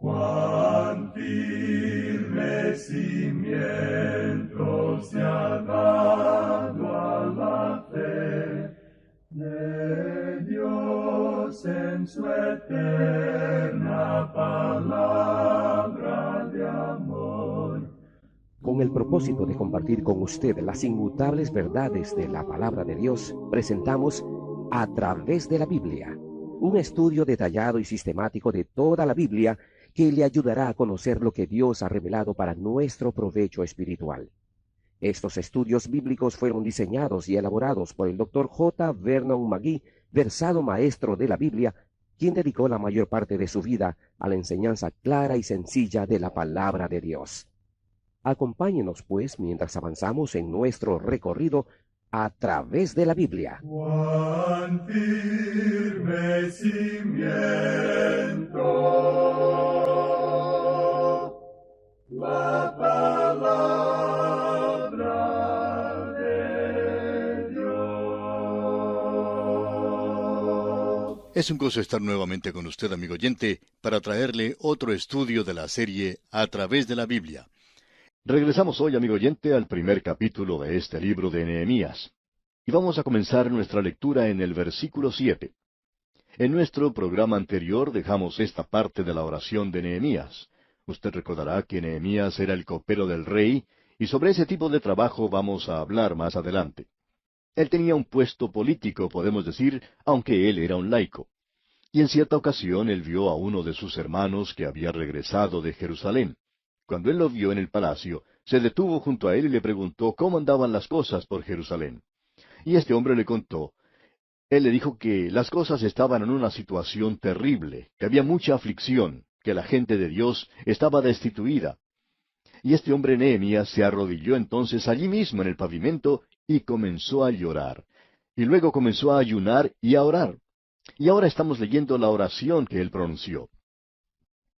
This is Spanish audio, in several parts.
Cuán firme cimiento se ha dado a la fe de Dios en su eterna palabra de amor. Con el propósito de compartir con usted las inmutables verdades de la palabra de Dios, presentamos A través de la Biblia, un estudio detallado y sistemático de toda la Biblia que le ayudará a conocer lo que Dios ha revelado para nuestro provecho espiritual. Estos estudios bíblicos fueron diseñados y elaborados por el Dr. J. Vernon McGee, versado maestro de la Biblia, quien dedicó la mayor parte de su vida a la enseñanza clara y sencilla de la palabra de Dios. Acompáñenos, pues, mientras avanzamos en nuestro recorrido a través de la Biblia. Cuán firme cimiento la palabra de Dios. Es un gozo estar nuevamente con usted, amigo oyente, para traerle otro estudio de la serie A través de la Biblia. Regresamos hoy, amigo oyente, al primer capítulo de este libro de Nehemías. Y vamos a comenzar nuestra lectura en el versículo 7. En nuestro programa anterior dejamos esta parte de la oración de Nehemías. Usted recordará que Nehemías era el copero del rey, y sobre ese tipo de trabajo vamos a hablar más adelante. Él tenía un puesto político, podemos decir, aunque él era un laico. Y en cierta ocasión él vio a uno de sus hermanos que había regresado de Jerusalén. Cuando él lo vio en el palacio, se detuvo junto a él y le preguntó cómo andaban las cosas por Jerusalén. Y este hombre le contó. Él le dijo que las cosas estaban en una situación terrible, que había mucha aflicción, que la gente de Dios estaba destituida. Y este hombre Nehemías se arrodilló entonces allí mismo en el pavimento y comenzó a llorar. Y luego comenzó a ayunar y a orar. Y ahora estamos leyendo la oración que él pronunció.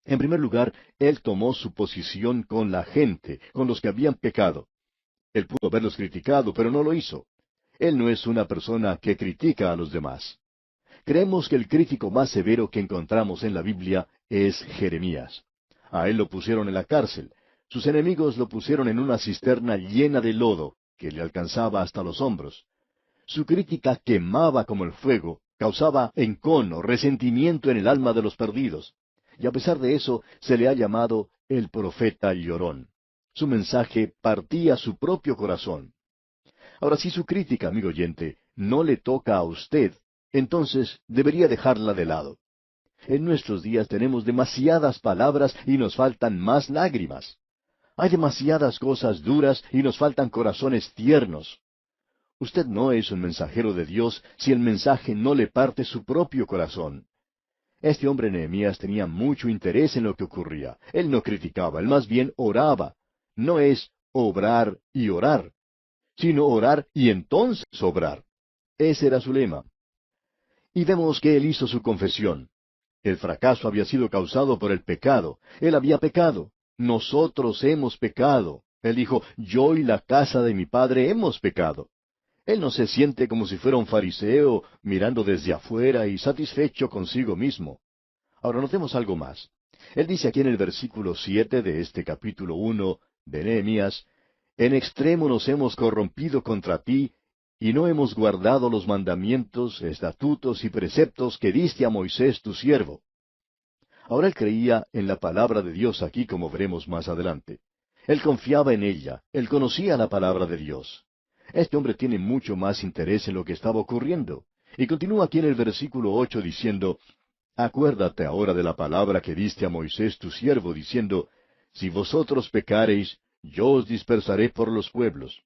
En primer lugar, él tomó su posición con la gente, con los que habían pecado. Él pudo haberlos criticado, pero no lo hizo. Él no es una persona que critica a los demás. Creemos que el crítico más severo que encontramos en la Biblia es Jeremías. A él lo pusieron en la cárcel. Sus enemigos lo pusieron en una cisterna llena de lodo, que le alcanzaba hasta los hombros. Su crítica quemaba como el fuego, causaba encono, resentimiento en el alma de los perdidos. Y a pesar de eso, se le ha llamado el profeta llorón. Su mensaje partía su propio corazón. Ahora, si su crítica, amigo oyente, no le toca a usted, entonces debería dejarla de lado. En nuestros días tenemos demasiadas palabras y nos faltan más lágrimas. Hay demasiadas cosas duras y nos faltan corazones tiernos. Usted no es un mensajero de Dios si el mensaje no le parte su propio corazón. Este hombre Nehemías tenía mucho interés en lo que ocurría. Él no criticaba, él más bien oraba. No es obrar y orar, sino orar y entonces obrar. Ese era su lema. Y vemos que él hizo su confesión. El fracaso había sido causado por el pecado. Él había pecado. Nosotros hemos pecado. Él dijo, yo y la casa de mi padre hemos pecado. Él no se siente como si fuera un fariseo mirando desde afuera y satisfecho consigo mismo. Ahora notemos algo más. Él dice aquí en el versículo 7 de este capítulo 1 de Nehemías, en extremo nos hemos corrompido contra ti, y no hemos guardado los mandamientos, estatutos y preceptos que diste a Moisés tu siervo. Ahora él creía en la palabra de Dios aquí, como veremos más adelante. Él confiaba en ella, él conocía la palabra de Dios. Este hombre tiene mucho más interés en lo que estaba ocurriendo. Y continúa aquí en el versículo 8 diciendo, acuérdate ahora de la palabra que diste a Moisés tu siervo, diciendo, si vosotros pecareis, yo os dispersaré por los pueblos.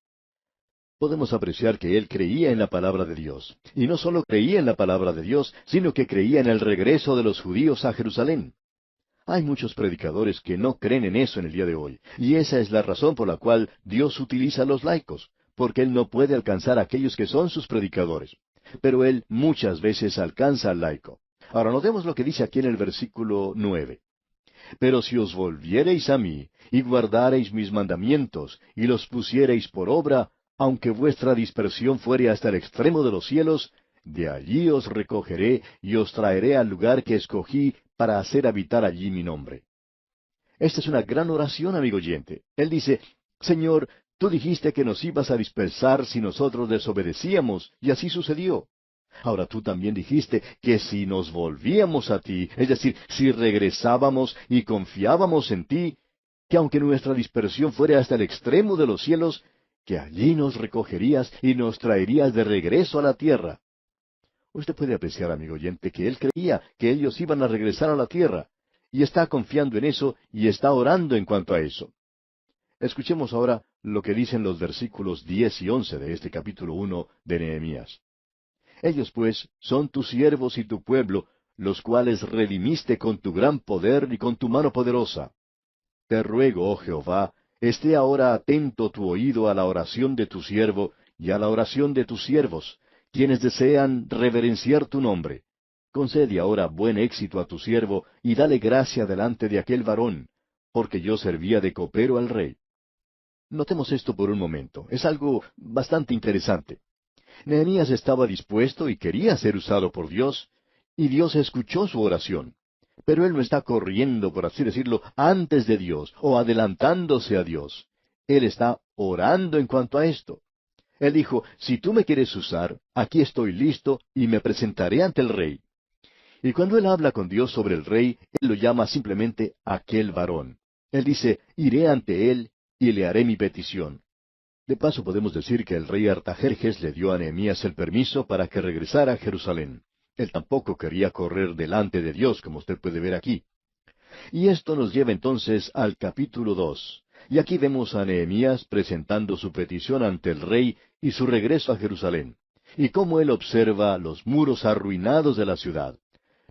Podemos apreciar que él creía en la palabra de Dios. Y no solo creía en la palabra de Dios, sino que creía en el regreso de los judíos a Jerusalén. Hay muchos predicadores que no creen en eso en el día de hoy, y esa es la razón por la cual Dios utiliza a los laicos, porque Él no puede alcanzar a aquellos que son sus predicadores. Pero Él muchas veces alcanza al laico. Ahora notemos lo que dice aquí en el versículo 9. Pero si os volviereis a mí, y guardareis mis mandamientos, y los pusiereis por obra, aunque vuestra dispersión fuere hasta el extremo de los cielos, de allí os recogeré y os traeré al lugar que escogí para hacer habitar allí mi nombre. Esta es una gran oración, amigo oyente. Él dice, Señor, tú dijiste que nos ibas a dispersar si nosotros desobedecíamos, y así sucedió. Ahora tú también dijiste que si nos volvíamos a ti, es decir, si regresábamos y confiábamos en ti, que aunque nuestra dispersión fuera hasta el extremo de los cielos, que allí nos recogerías y nos traerías de regreso a la tierra. Usted puede apreciar, amigo oyente, que él creía que ellos iban a regresar a la tierra, y está confiando en eso y está orando en cuanto a eso. Escuchemos ahora lo que dicen los versículos 10 y 11 de este capítulo 1 de Nehemías. Ellos pues son tus siervos y tu pueblo, los cuales redimiste con tu gran poder y con tu mano poderosa. Te ruego, oh Jehová, esté ahora atento tu oído a la oración de tu siervo y a la oración de tus siervos, quienes desean reverenciar tu nombre. Concede ahora buen éxito a tu siervo y dale gracia delante de aquel varón, porque yo servía de copero al rey. Notemos esto por un momento. Es algo bastante interesante. Nehemías estaba dispuesto y quería ser usado por Dios, y Dios escuchó su oración. Pero él no está corriendo, por así decirlo, antes de Dios o adelantándose a Dios. Él está orando en cuanto a esto. Él dijo, si tú me quieres usar, aquí estoy listo y me presentaré ante el rey. Y cuando él habla con Dios sobre el rey, él lo llama simplemente aquel varón. Él dice, iré ante él y le haré mi petición. De paso podemos decir que el rey Artajerjes le dio a Nehemías el permiso para que regresara a Jerusalén. Él tampoco quería correr delante de Dios, como usted puede ver aquí. Y esto nos lleva entonces al capítulo 2. Y aquí vemos a Nehemías presentando su petición ante el rey y su regreso a Jerusalén, y cómo él observa los muros arruinados de la ciudad.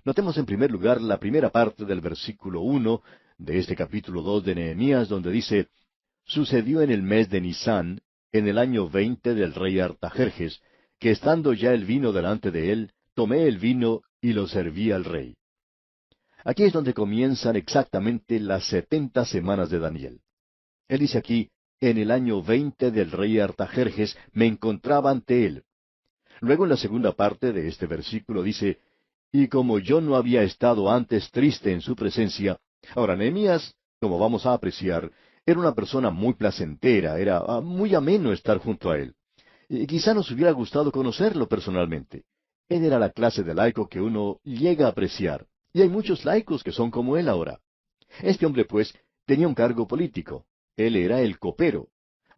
Notemos en primer lugar la primera parte del versículo 1 de este capítulo 2 de Nehemías, donde dice, Sucedió en el mes de Nisán, en el año 20 del rey Artajerjes, que estando ya el vino delante de él, tomé el vino y lo serví al rey. Aquí es donde comienzan exactamente las 70 semanas de Daniel. Él dice aquí, en el año 20 del rey Artajerjes me encontraba ante él. Luego en la segunda parte de este versículo dice, y como yo no había estado antes triste en su presencia. Ahora Nehemías, como vamos a apreciar, era una persona muy placentera, era muy ameno estar junto a él. Y quizá nos hubiera gustado conocerlo personalmente. Él era la clase de laico que uno llega a apreciar, y hay muchos laicos que son como él ahora. Este hombre, pues, tenía un cargo político. Él era el copero.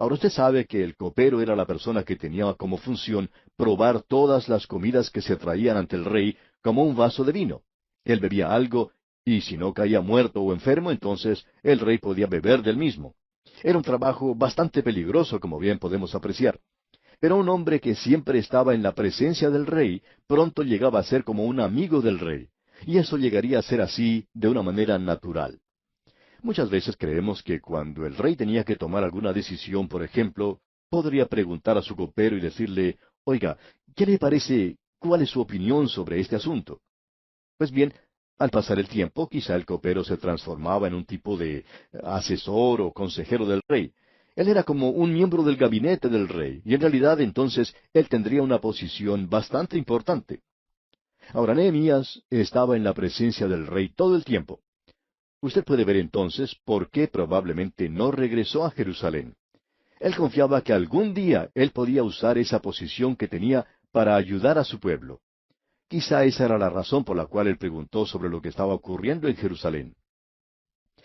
Ahora usted sabe que el copero era la persona que tenía como función probar todas las comidas que se traían ante el rey como un vaso de vino. Él bebía algo, y si no caía muerto o enfermo, entonces el rey podía beber del mismo. Era un trabajo bastante peligroso, como bien podemos apreciar. Pero un hombre que siempre estaba en la presencia del rey, pronto llegaba a ser como un amigo del rey. Y eso llegaría a ser así de una manera natural. Muchas veces creemos que cuando el rey tenía que tomar alguna decisión, por ejemplo, podría preguntar a su copero y decirle, oiga, ¿qué le parece? ¿Cuál es su opinión sobre este asunto? Pues bien, al pasar el tiempo, quizá el copero se transformaba en un tipo de asesor o consejero del rey. Él era como un miembro del gabinete del rey, y en realidad entonces él tendría una posición bastante importante. Ahora Nehemías estaba en la presencia del rey todo el tiempo. Usted puede ver entonces por qué probablemente no regresó a Jerusalén. Él confiaba que algún día él podía usar esa posición que tenía para ayudar a su pueblo. Quizá esa era la razón por la cual él preguntó sobre lo que estaba ocurriendo en Jerusalén.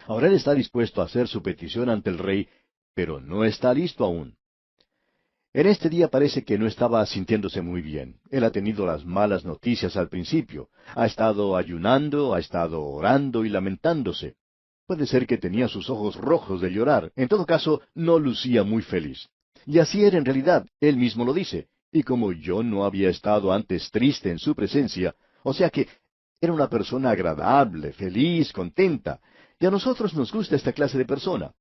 Ahora él está dispuesto a hacer su petición ante el rey, pero no está listo aún. En este día parece que no estaba sintiéndose muy bien. Él ha tenido las malas noticias al principio. Ha estado ayunando, ha estado orando y lamentándose. Puede ser que tenía sus ojos rojos de llorar. En todo caso, no lucía muy feliz. Y así era en realidad. Él mismo lo dice. Y como yo no había estado antes triste en su presencia, o sea que era una persona agradable, feliz, contenta. Y a nosotros nos gusta esta clase de persona.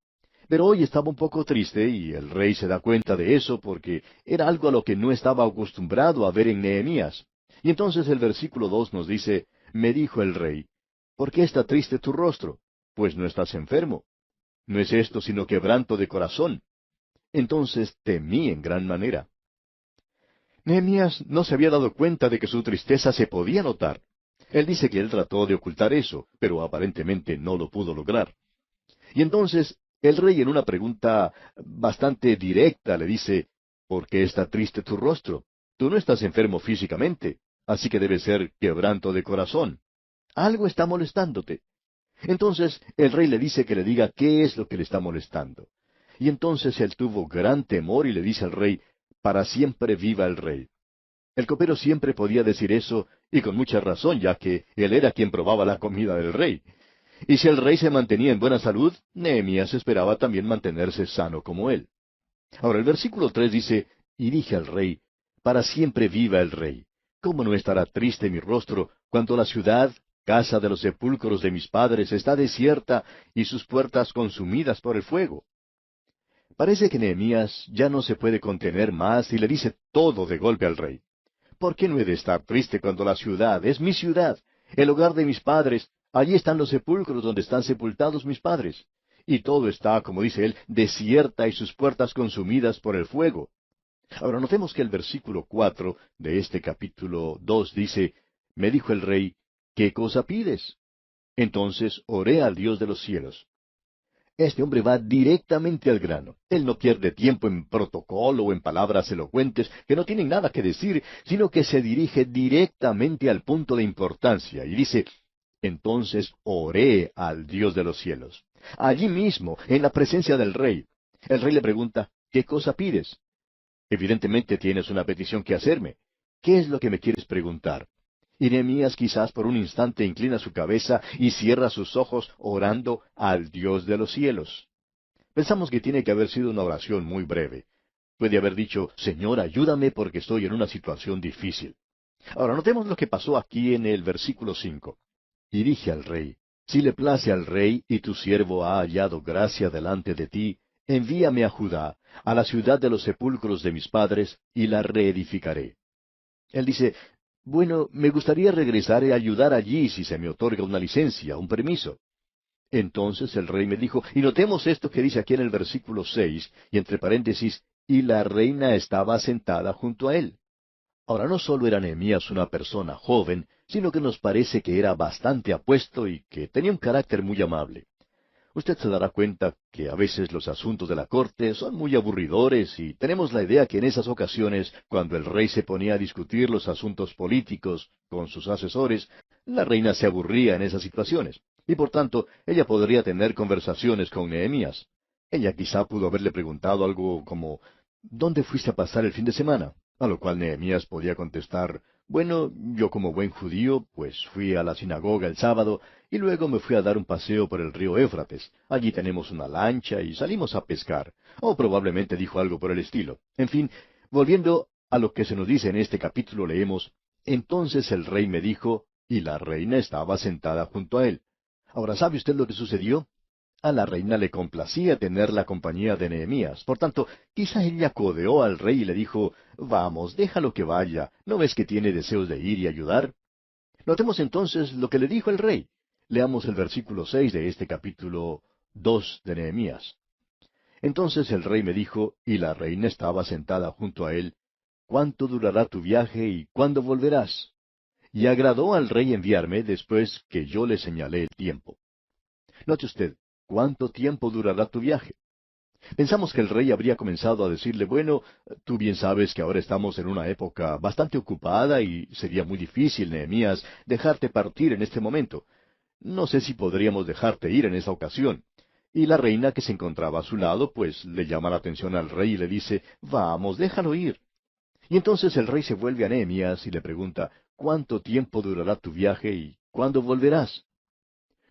Pero hoy estaba un poco triste y el rey se da cuenta de eso porque era algo a lo que no estaba acostumbrado a ver en Nehemías. Y entonces el versículo 2 nos dice, me dijo el rey, ¿por qué está triste tu rostro? Pues no estás enfermo. No es esto sino quebranto de corazón. Entonces temí en gran manera. Nehemías no se había dado cuenta de que su tristeza se podía notar. Él dice que él trató de ocultar eso, pero aparentemente no lo pudo lograr. Y entonces el rey, en una pregunta bastante directa, le dice, ¿por qué está triste tu rostro? Tú no estás enfermo físicamente, así que debe ser quebranto de corazón. Algo está molestándote. Entonces el rey le dice que le diga qué es lo que le está molestando. Y entonces él tuvo gran temor y le dice al rey, para siempre viva el rey. El copero siempre podía decir eso, y con mucha razón, ya que él era quien probaba la comida del rey. Y si el rey se mantenía en buena salud, Nehemías esperaba también mantenerse sano como él. Ahora el versículo 3 dice, y dije al rey, para siempre viva el rey. ¿Cómo no estará triste mi rostro cuando la ciudad, casa de los sepulcros de mis padres, está desierta y sus puertas consumidas por el fuego? Parece que Nehemías ya no se puede contener más y le dice todo de golpe al rey. ¿Por qué no he de estar triste cuando la ciudad es mi ciudad, el hogar de mis padres? Allí están los sepulcros donde están sepultados mis padres. Y todo está, como dice él, desierta y sus puertas consumidas por el fuego. Ahora notemos que el versículo 4 de este capítulo 2 dice, me dijo el rey, ¿qué cosa pides? Entonces oré al Dios de los cielos. Este hombre va directamente al grano. Él no pierde tiempo en protocolo o en palabras elocuentes que no tienen nada que decir, sino que se dirige directamente al punto de importancia y dice, entonces oré al Dios de los cielos. Allí mismo, en la presencia del rey. El rey le pregunta, ¿qué cosa pides? Evidentemente tienes una petición que hacerme. ¿Qué es lo que me quieres preguntar? Y Nehemías quizás por un instante inclina su cabeza y cierra sus ojos orando al Dios de los cielos. Pensamos que tiene que haber sido una oración muy breve. Puede haber dicho, Señor, ayúdame porque estoy en una situación difícil. Ahora, notemos lo que pasó aquí en el versículo 5. Y dije al rey, si le place al rey y tu siervo ha hallado gracia delante de ti, envíame a Judá, a la ciudad de los sepulcros de mis padres, y la reedificaré. Él dice, bueno, me gustaría regresar y ayudar allí si se me otorga una licencia, un permiso. Entonces el rey me dijo, y notemos esto que dice aquí en el versículo 6, y entre paréntesis, y la reina estaba sentada junto a él. Ahora, no solo era Nehemías una persona joven, sino que nos parece que era bastante apuesto y que tenía un carácter muy amable. Usted se dará cuenta que a veces los asuntos de la corte son muy aburridores y tenemos la idea que en esas ocasiones, cuando el rey se ponía a discutir los asuntos políticos con sus asesores, la reina se aburría en esas situaciones y por tanto ella podría tener conversaciones con Nehemías. Ella quizá pudo haberle preguntado algo como ¿dónde fuiste a pasar el fin de semana? A lo cual Nehemías podía contestar bueno, yo como buen judío, pues fui a la sinagoga el sábado y luego me fui a dar un paseo por el río Éufrates. Allí tenemos una lancha y salimos a pescar. O probablemente dijo algo por el estilo. En fin, volviendo a lo que se nos dice en este capítulo, leemos, entonces el rey me dijo, y la reina estaba sentada junto a él. Ahora, ¿sabe usted lo que sucedió? A la reina le complacía tener la compañía de Nehemías. Por tanto, quizá ella codeó al rey y le dijo, vamos, déjalo que vaya, ¿no ves que tiene deseos de ir y ayudar? Notemos entonces lo que le dijo el rey. Leamos el versículo 6 de este capítulo 2 de Nehemías. Entonces el rey me dijo, y la reina estaba sentada junto a él, ¿cuánto durará tu viaje y cuándo volverás? Y agradó al rey enviarme después que yo le señalé el tiempo. Note usted, ¿cuánto tiempo durará tu viaje? Pensamos que el rey habría comenzado a decirle, bueno, tú bien sabes que ahora estamos en una época bastante ocupada y sería muy difícil, Nehemías, dejarte partir en este momento. No sé si podríamos dejarte ir en esa ocasión. Y la reina que se encontraba a su lado, pues le llama la atención al rey y le dice, vamos, déjalo ir. Y entonces el rey se vuelve a Nehemías y le pregunta, ¿cuánto tiempo durará tu viaje y cuándo volverás?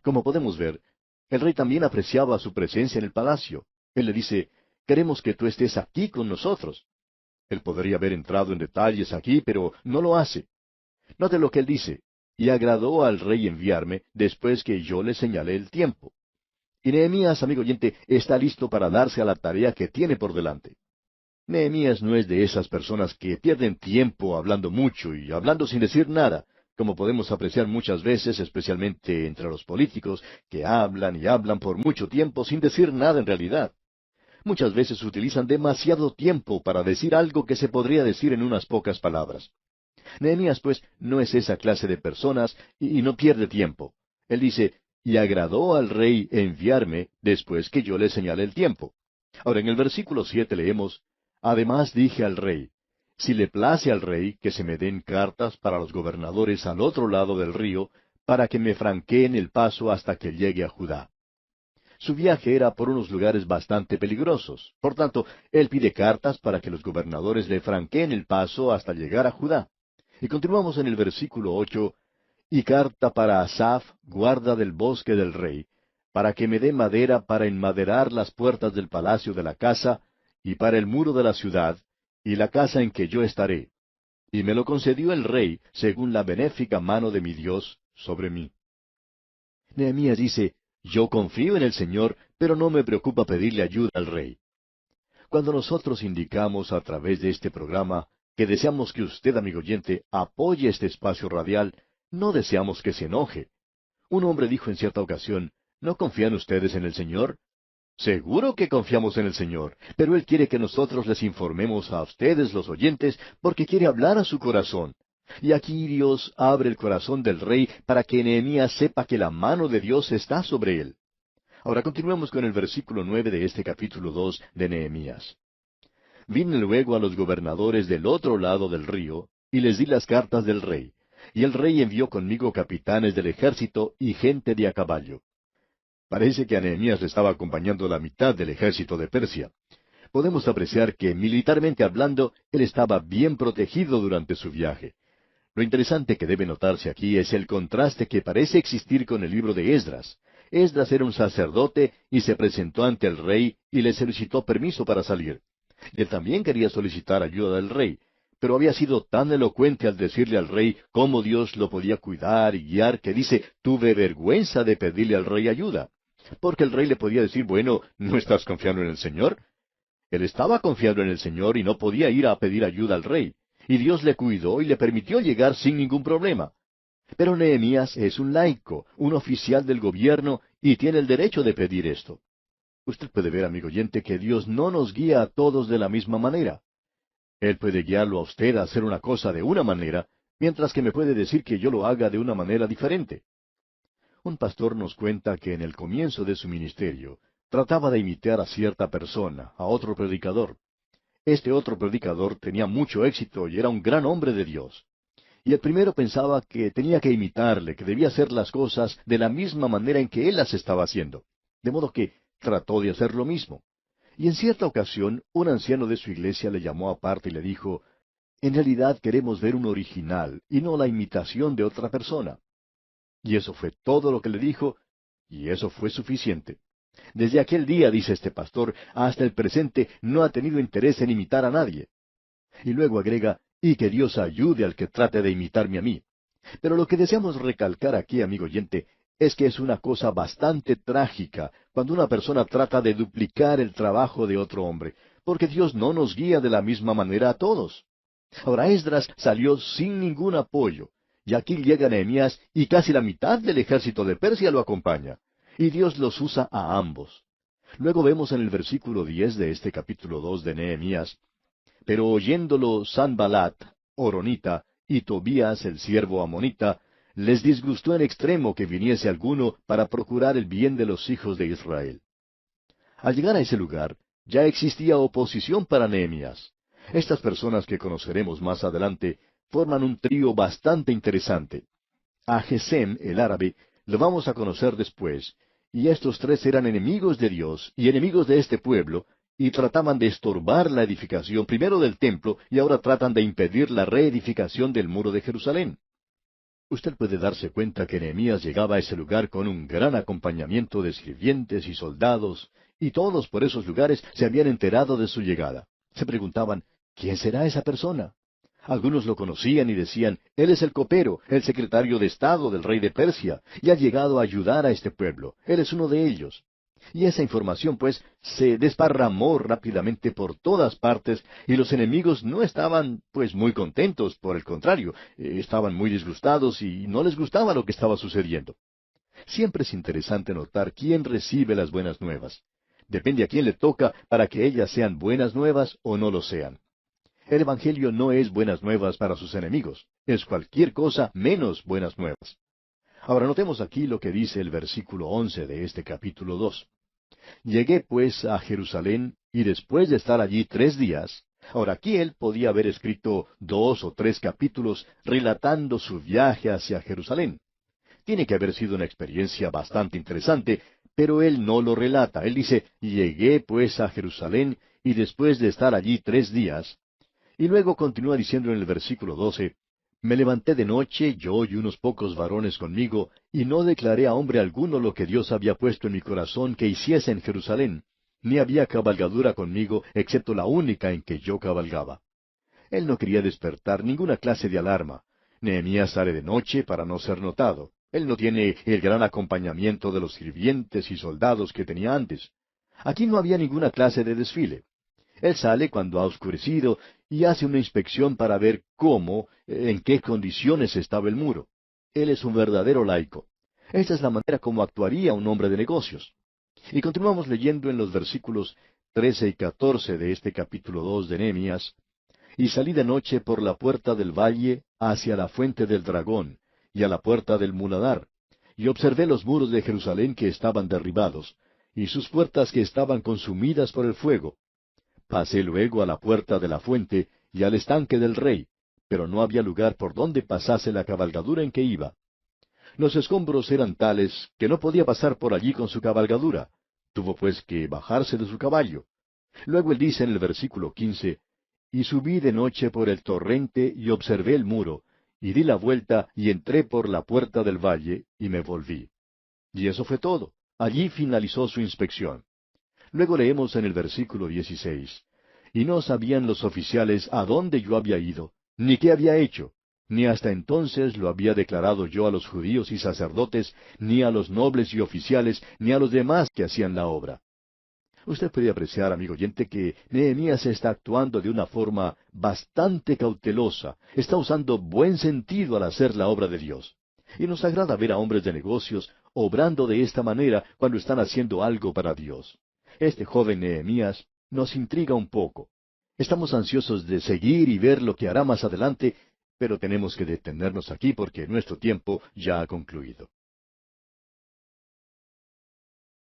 Como podemos ver, el rey también apreciaba su presencia en el palacio. Él le dice, queremos que tú estés aquí con nosotros. Él podría haber entrado en detalles aquí, pero no lo hace. Note lo que él dice, y agradó al rey enviarme después que yo le señalé el tiempo. Y Nehemías, amigo oyente, está listo para darse a la tarea que tiene por delante. Nehemías no es de esas personas que pierden tiempo hablando mucho y hablando sin decir nada, como podemos apreciar muchas veces, especialmente entre los políticos, que hablan y hablan por mucho tiempo sin decir nada en realidad. Muchas veces utilizan demasiado tiempo para decir algo que se podría decir en unas pocas palabras. Nehemías, pues, no es esa clase de personas y no pierde tiempo. Él dice, y agradó al rey enviarme después que yo le señalé el tiempo. Ahora en el versículo 7 leemos, Además dije al rey, si le place al rey que se me den cartas para los gobernadores al otro lado del río, para que me franqueen el paso hasta que llegue a Judá. Su viaje era por unos lugares bastante peligrosos. Por tanto, él pide cartas para que los gobernadores le franqueen el paso hasta llegar a Judá. Y continuamos en el versículo 8, y carta para Asaph, guarda del bosque del rey, para que me dé madera para enmaderar las puertas del palacio de la casa, y para el muro de la ciudad, y la casa en que yo estaré. Y me lo concedió el rey, según la benéfica mano de mi Dios, sobre mí. Nehemías dice, yo confío en el Señor, pero no me preocupa pedirle ayuda al rey. Cuando nosotros indicamos a través de este programa que deseamos que usted, amigo oyente, apoye este espacio radial, no deseamos que se enoje. Un hombre dijo en cierta ocasión, ¿no confían ustedes en el Señor? Seguro que confiamos en el Señor, pero Él quiere que nosotros les informemos a ustedes, los oyentes, porque quiere hablar a su corazón. Y aquí Dios abre el corazón del rey para que Nehemías sepa que la mano de Dios está sobre él. Ahora continuemos con el versículo 9 de este capítulo 2 de Nehemías. Vine luego a los gobernadores del otro lado del río, y les di las cartas del rey. Y el rey envió conmigo capitanes del ejército y gente de a caballo. Parece que a Nehemías le estaba acompañando la mitad del ejército de Persia. Podemos apreciar que, militarmente hablando, él estaba bien protegido durante su viaje. Lo interesante que debe notarse aquí es el contraste que parece existir con el libro de Esdras. Esdras era un sacerdote y se presentó ante el rey y le solicitó permiso para salir. Y él también quería solicitar ayuda del rey, pero había sido tan elocuente al decirle al rey cómo Dios lo podía cuidar y guiar que dice, tuve vergüenza de pedirle al rey ayuda. Porque el rey le podía decir, bueno, ¿no estás confiando en el Señor? Él estaba confiando en el Señor y no podía ir a pedir ayuda al rey. Y Dios le cuidó y le permitió llegar sin ningún problema. Pero Nehemías es un laico, un oficial del gobierno, y tiene el derecho de pedir esto. Usted puede ver, amigo oyente, que Dios no nos guía a todos de la misma manera. Él puede guiarlo a usted a hacer una cosa de una manera, mientras que me puede decir que yo lo haga de una manera diferente. Un pastor nos cuenta que en el comienzo de su ministerio trataba de imitar a cierta persona, a otro predicador. Este otro predicador tenía mucho éxito y era un gran hombre de Dios. Y el primero pensaba que tenía que imitarle, que debía hacer las cosas de la misma manera en que él las estaba haciendo. De modo que trató de hacer lo mismo. Y en cierta ocasión, un anciano de su iglesia le llamó aparte y le dijo, en realidad queremos ver un original y no la imitación de otra persona. Y eso fue todo lo que le dijo, y eso fue suficiente. Desde aquel día, dice este pastor, hasta el presente no ha tenido interés en imitar a nadie. Y luego agrega, y que Dios ayude al que trate de imitarme a mí. Pero lo que deseamos recalcar aquí, amigo oyente, es que es una cosa bastante trágica cuando una persona trata de duplicar el trabajo de otro hombre, porque Dios no nos guía de la misma manera a todos. Ahora Esdras salió sin ningún apoyo, y aquí llega Nehemías y casi la mitad del ejército de Persia lo acompaña. Y Dios los usa a ambos. Luego vemos en el versículo 10 de este capítulo 2 de Nehemías, pero oyéndolo Sanballat, horonita, y Tobías, el siervo amonita, les disgustó en extremo que viniese alguno para procurar el bien de los hijos de Israel. Al llegar a ese lugar, ya existía oposición para Nehemías. Estas personas que conoceremos más adelante forman un trío bastante interesante. A Gesem, el árabe, lo vamos a conocer después, y estos tres eran enemigos de Dios y enemigos de este pueblo, y trataban de estorbar la edificación primero del templo y ahora tratan de impedir la reedificación del muro de Jerusalén. Usted puede darse cuenta que Nehemías llegaba a ese lugar con un gran acompañamiento de sirvientes y soldados, y todos por esos lugares se habían enterado de su llegada. Se preguntaban, ¿quién será esa persona? Algunos lo conocían y decían, él es el copero, el secretario de Estado del rey de Persia, y ha llegado a ayudar a este pueblo. Él es uno de ellos. Y esa información, pues, se desparramó rápidamente por todas partes, y los enemigos no estaban, pues, muy contentos, por el contrario, estaban muy disgustados y no les gustaba lo que estaba sucediendo. Siempre es interesante notar quién recibe las buenas nuevas. Depende a quién le toca para que ellas sean buenas nuevas o no lo sean. El Evangelio no es buenas nuevas para sus enemigos, es cualquier cosa menos buenas nuevas. Ahora notemos aquí lo que dice el versículo 11 de este capítulo 2. Llegué pues a Jerusalén, y después de estar allí 3 días, ahora aquí él podía haber escrito 2 o 3 capítulos relatando su viaje hacia Jerusalén. Tiene que haber sido una experiencia bastante interesante, pero él no lo relata. Él dice, llegué pues a Jerusalén, y después de estar allí 3 días, y luego continúa diciendo en el versículo 12, me levanté de noche, yo y unos pocos varones conmigo, y no declaré a hombre alguno lo que Dios había puesto en mi corazón que hiciese en Jerusalén, ni había cabalgadura conmigo, excepto la única en que yo cabalgaba. Él no quería despertar ninguna clase de alarma. Nehemías sale de noche para no ser notado. Él no tiene el gran acompañamiento de los sirvientes y soldados que tenía antes. Aquí no había ninguna clase de desfile. Él sale cuando ha oscurecido y hace una inspección para ver cómo, en qué condiciones estaba el muro. Él es un verdadero laico. Esta es la manera como actuaría un hombre de negocios. Y continuamos leyendo en los versículos 13 y 14 de este capítulo 2 de Nehemías. Y salí de noche por la puerta del valle hacia la fuente del dragón, y a la puerta del muladar, y observé los muros de Jerusalén que estaban derribados, y sus puertas que estaban consumidas por el fuego. Pasé luego a la puerta de la fuente y al estanque del rey, pero no había lugar por donde pasase la cabalgadura en que iba. Los escombros eran tales que no podía pasar por allí con su cabalgadura. Tuvo pues que bajarse de su caballo. Luego él dice en el versículo 15, y subí de noche por el torrente y observé el muro, y di la vuelta y entré por la puerta del valle y me volví. Y eso fue todo. Allí finalizó su inspección. Luego leemos en el versículo 16, y no sabían los oficiales a dónde yo había ido, ni qué había hecho, ni hasta entonces lo había declarado yo a los judíos y sacerdotes, ni a los nobles y oficiales, ni a los demás que hacían la obra. Usted puede apreciar, amigo oyente, que Nehemías está actuando de una forma bastante cautelosa, está usando buen sentido al hacer la obra de Dios. Y nos agrada ver a hombres de negocios obrando de esta manera cuando están haciendo algo para Dios. Este joven Nehemías nos intriga un poco. Estamos ansiosos de seguir y ver lo que hará más adelante, pero tenemos que detenernos aquí porque nuestro tiempo ya ha concluido.